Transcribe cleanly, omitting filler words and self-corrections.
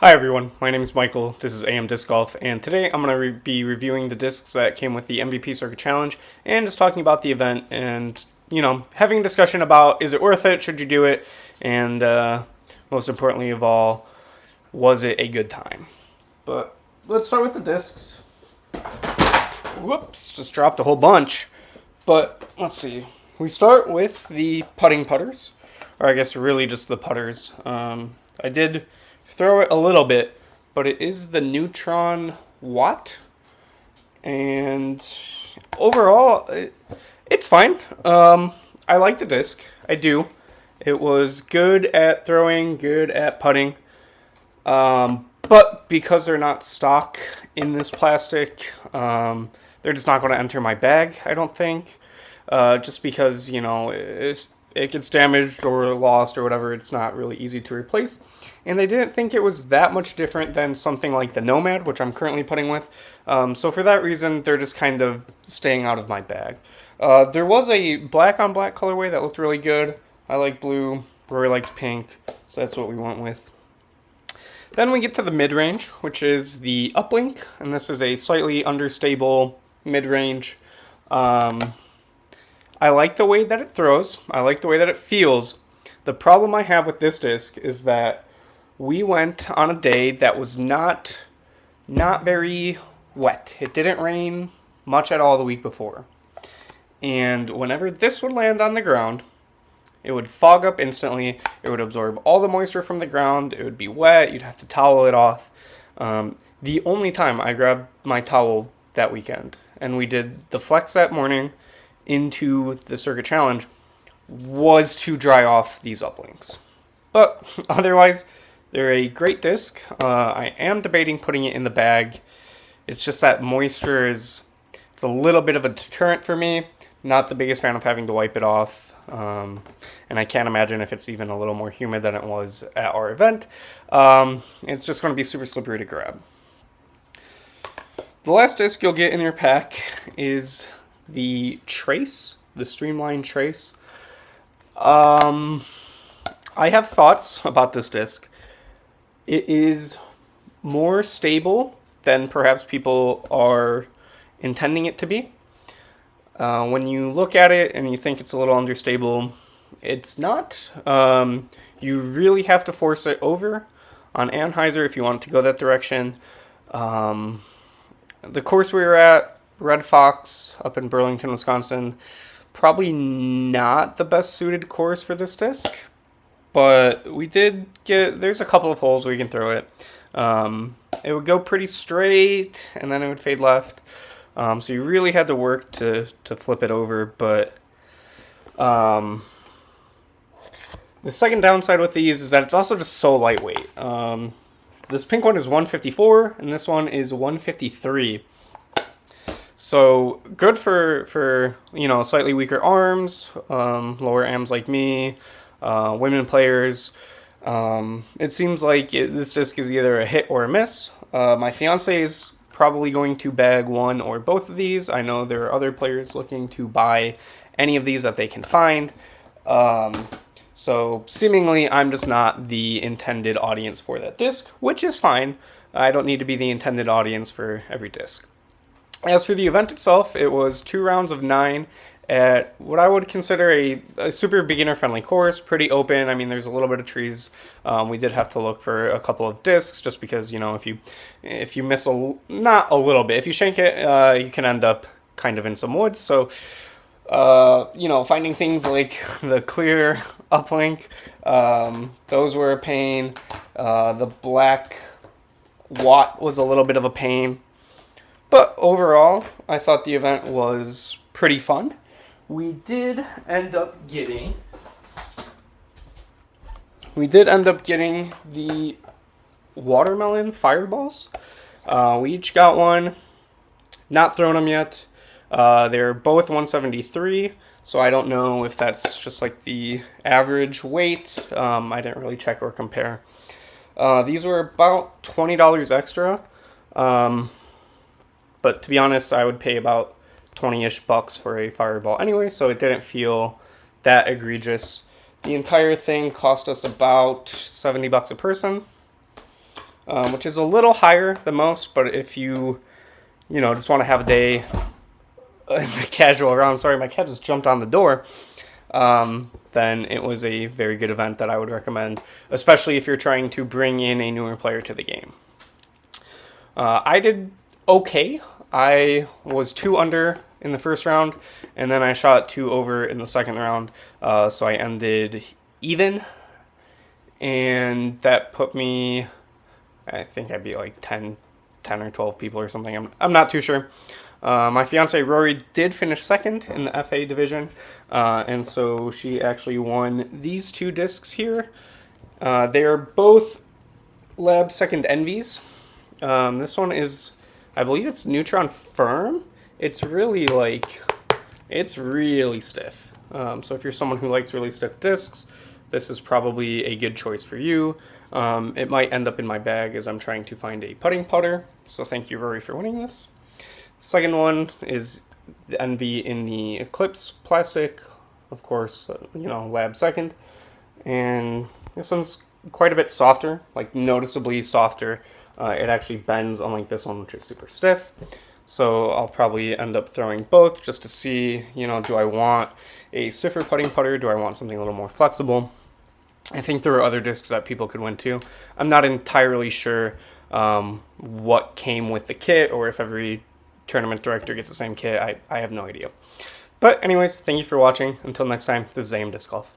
Hi everyone, my name is Michael, this is AM Disc Golf, and today I'm going to be reviewing the discs that came with the MVP Circuit Challenge, and just talking about the event, and, having a discussion about is it worth it, should you do it, and most importantly of all, was it a good time? But let's start with the discs. Whoops, just dropped a whole bunch. But let's see, we start with the putting putters, or I guess really just the putters. I did throw it a little bit, but it is the Neutron Watt, and overall, it's fine. I like the disc. I do. It was good at throwing, good at putting, but because they're not stock in this plastic, they're just not going to enter my bag, I don't think. Just because, it gets damaged or lost or whatever, it's not really easy to replace. And they didn't think it was that much different than something like the Nomad, which I'm currently putting with. So for that reason, they're just kind of staying out of my bag. There was a black on black colorway that looked really good. I like blue, Rory likes pink, so that's what we went with. Then we get to the mid-range, which is the Uplink, and this is a slightly understable mid-range. I like the way that it throws. I like the way that it feels. The problem I have with this disc is that we went on a day that was not very wet. It didn't rain much at all the week before. And whenever this would land on the ground, it would fog up instantly. It would absorb all the moisture from the ground. It would be wet. You'd have to towel it off. The only time I grabbed my towel that weekend, and we did the flex that morning into the Circuit Challenge, was to dry off these uplinks. But otherwise, they're a great disc. I am debating putting it in the bag. It's just that moisture it's a little bit of a deterrent for me. Not the biggest fan of having to wipe it off. And I can't imagine if it's even a little more humid than it was at our event. It's just going to be super slippery to grab. The last disc you'll get in your pack is the Trace, the Streamline Trace. I have thoughts about this disc. It is more stable than perhaps people are intending it to be. When you look at it and you think it's a little understable, it's not. You really have to force it over on Anheuser if you want it to go that direction. The course we were at, Red Fox, up in Burlington, Wisconsin, probably not the best suited course for this disc, but we did there's a couple of holes where you can throw it. It would go pretty straight, and then it would fade left. So you really had to work to flip it over, but the second downside with these is that it's also just so lightweight. This pink one is 154, and this one is 153. So good for slightly weaker arms, lower AMs like me, women players. It seems like this disc is either a hit or a miss. My fiance is probably going to bag one or both of these. I know there are other players looking to buy any of these that they can find. So seemingly I'm just not the intended audience for that disc, which is fine. I don't need to be the intended audience for every disc. As for the event itself, it was 2 rounds of 9 at what I would consider a super beginner-friendly course, pretty open. I mean, there's a little bit of trees. We did have to look for a couple of discs just because, if you miss not a little bit, if you shank it, you can end up kind of in some woods. So, finding things like the clear uplink, those were a pain. The black Watt was a little bit of a pain. But overall, I thought the event was pretty fun. We did end up getting the watermelon fireballs. We each got one. Not thrown them yet. They're both 173, so I don't know if that's just like the average weight. I didn't really check or compare. These were about $20 extra. But to be honest, I would pay about 20-ish bucks for a fireball anyway, so it didn't feel that egregious. The entire thing cost us about $70 a person. which is a little higher than most, but if you just want to have a day casual round. Sorry, my cat just jumped on the door. Then it was a very good event that I would recommend, especially if you're trying to bring in a newer player to the game. I did okay. I was 2 under in the first round, and then I shot 2 over in the second round, so I ended even, and that put me, I think I beat like 10 or 12 people or something. I'm not too sure. My fiance Rory did finish second in the FA division, and so she actually won these 2 discs here. They are both Lab Second Envies. This one is, I believe it's Neutron Firm. It's really stiff. So if you're someone who likes really stiff discs, this is probably a good choice for you. It might end up in my bag as I'm trying to find a putting putter. So thank you, Rory, for winning this. Second one is the Envy in the Eclipse plastic, of course, Lab Second. And this one's quite a bit softer, like noticeably softer. It actually bends, unlike this one, which is super stiff. So I'll probably end up throwing both just to see, do I want a stiffer putting putter? Do I want something a little more flexible? I think there are other discs that people could win too. I'm not entirely sure what came with the kit, or if every tournament director gets the same kit. I have no idea. But anyways, thank you for watching. Until next time, this is AM Disc Golf.